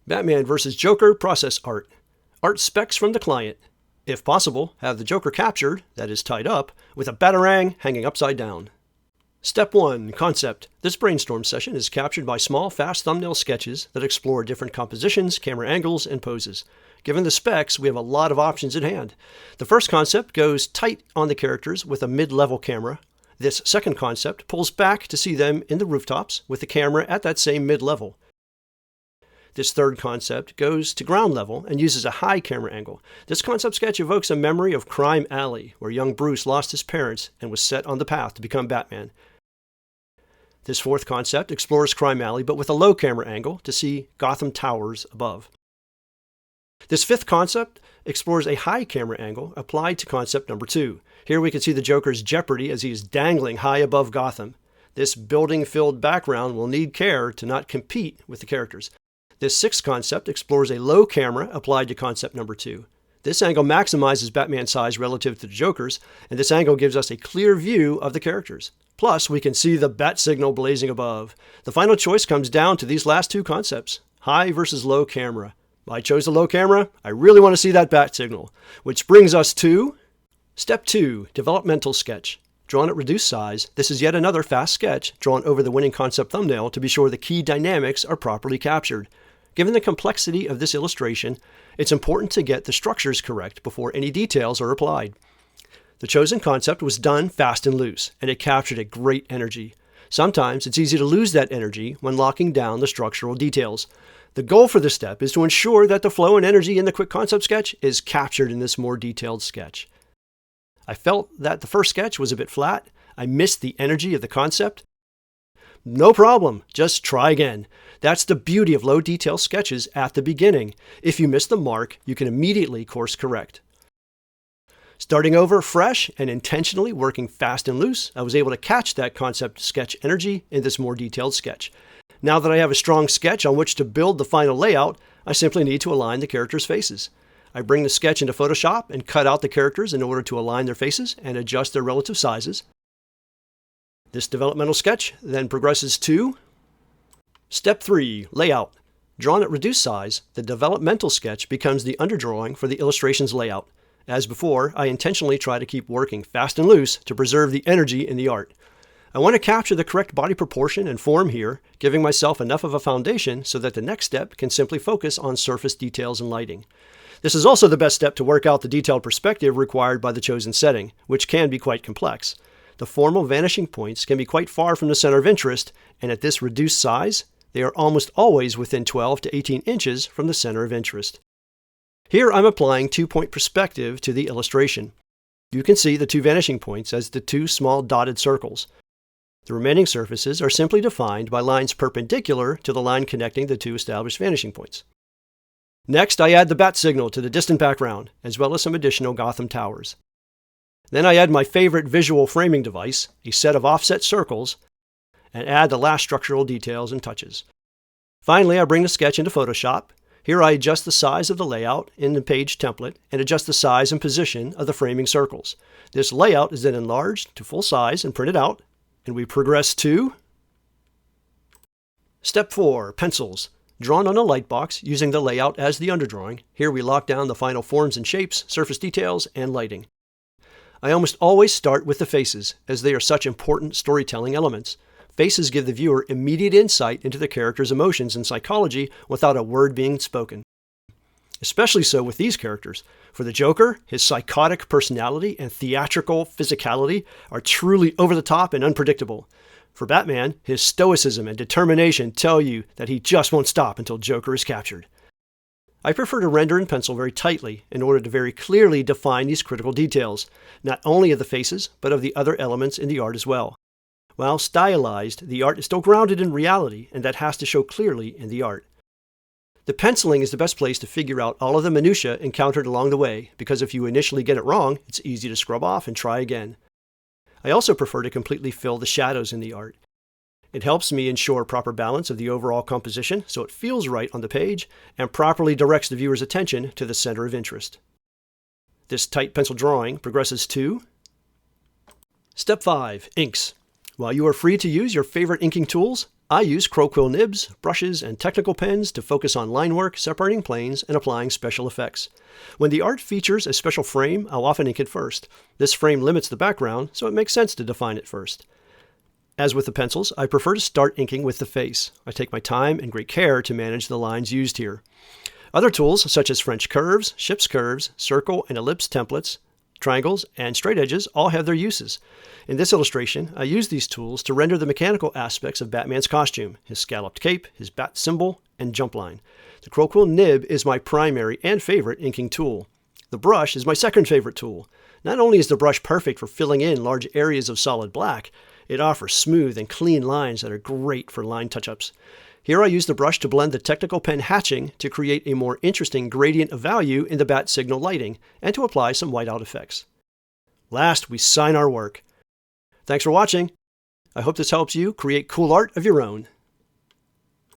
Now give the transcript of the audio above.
Batman vs. Joker process art. Art specs from the client. If possible, have the Joker captured, that is tied up, with a batarang hanging upside down. Step 1. Concept. This brainstorm session is captured by small, fast thumbnail sketches that explore different compositions, camera angles, and poses. Given the specs, we have a lot of options at hand. The first concept goes tight on the characters with a mid-level camera. This second concept pulls back to see them in the rooftops with the camera at that same mid-level. This third concept goes to ground level and uses a high camera angle. This concept sketch evokes a memory of Crime Alley, where young Bruce lost his parents and was set on the path to become Batman. This fourth concept explores Crime Alley, but with a low camera angle to see Gotham Towers above. This fifth concept explores a high camera angle applied to concept number 2. Here we can see the Joker's jeopardy as he is dangling high above Gotham. This building-filled background will need care to not compete with the characters. This sixth concept explores a low camera applied to concept number 2. This angle maximizes Batman's size relative to the Joker's, and this angle gives us a clear view of the characters. Plus, we can see the bat signal blazing above. The final choice comes down to these last two concepts, high versus low camera. I chose the low camera. I really want to see that bat signal. Which brings us to Step 2, Developmental Sketch. Drawn at reduced size, this is yet another fast sketch drawn over the winning concept thumbnail to be sure the key dynamics are properly captured. Given the complexity of this illustration, it's important to get the structures correct before any details are applied. The chosen concept was done fast and loose, and it captured a great energy. Sometimes it's easy to lose that energy when locking down the structural details. The goal for this step is to ensure that the flow and energy in the quick concept sketch is captured in this more detailed sketch. I felt that the first sketch was a bit flat. I missed the energy of the concept. No problem, just try again. That's the beauty of low detail sketches at the beginning. If you miss the mark, you can immediately course correct. Starting over fresh and intentionally working fast and loose, I was able to catch that concept sketch energy in this more detailed sketch. Now that I have a strong sketch on which to build the final layout, I simply need to align the characters' faces. I bring the sketch into Photoshop and cut out the characters in order to align their faces and adjust their relative sizes. This developmental sketch then progresses to Step 3, Layout. Drawn at reduced size, the developmental sketch becomes the underdrawing for the illustration's layout. As before, I intentionally try to keep working fast and loose to preserve the energy in the art. I want to capture the correct body proportion and form here, giving myself enough of a foundation so that the next step can simply focus on surface details and lighting. This is also the best step to work out the detailed perspective required by the chosen setting, which can be quite complex. The formal vanishing points can be quite far from the center of interest, and at this reduced size, they are almost always within 12 to 18 inches from the center of interest. Here I'm applying two-point perspective to the illustration. You can see the two vanishing points as the two small dotted circles. The remaining surfaces are simply defined by lines perpendicular to the line connecting the two established vanishing points. Next, I add the bat signal to the distant background, as well as some additional Gotham Towers. Then I add my favorite visual framing device, a set of offset circles, and add the last structural details and touches. Finally, I bring the sketch into Photoshop. Here I adjust the size of the layout in the page template and adjust the size and position of the framing circles. This layout is then enlarged to full size and printed out, and we progress to Step 4, Pencils. Drawn on a light box using the layout as the underdrawing, here we lock down the final forms and shapes, surface details, and lighting. I almost always start with the faces, as they are such important storytelling elements. Faces give the viewer immediate insight into the character's emotions and psychology without a word being spoken. Especially so with these characters. For the Joker, his psychotic personality and theatrical physicality are truly over the top and unpredictable. For Batman, his stoicism and determination tell you that he just won't stop until Joker is captured. I prefer to render in pencil very tightly in order to very clearly define these critical details, not only of the faces, but of the other elements in the art as well. While stylized, the art is still grounded in reality, and that has to show clearly in the art. The penciling is the best place to figure out all of the minutiae encountered along the way, because if you initially get it wrong, it's easy to scrub off and try again. I also prefer to completely fill the shadows in the art. It helps me ensure proper balance of the overall composition so it feels right on the page and properly directs the viewer's attention to the center of interest. This tight pencil drawing progresses to Step 5, Inks. While you are free to use your favorite inking tools, I use Crowquill nibs, brushes, and technical pens to focus on line work, separating planes, and applying special effects. When the art features a special frame, I'll often ink it first. This frame limits the background, so it makes sense to define it first. As with the pencils, I prefer to start inking with the face. I take my time and great care to manage the lines used here. Other tools, such as French curves, ship's curves, circle and ellipse templates, triangles, and straight edges all have their uses. In this illustration, I use these tools to render the mechanical aspects of Batman's costume, his scalloped cape, his bat symbol, and jump line. The Crowquill nib is my primary and favorite inking tool. The brush is my second favorite tool. Not only is the brush perfect for filling in large areas of solid black, it offers smooth and clean lines that are great for line touch-ups. Here I use the brush to blend the technical pen hatching to create a more interesting gradient of value in the bat signal lighting and to apply some whiteout effects. Last, we sign our work. Thanks for watching. I hope this helps you create cool art of your own.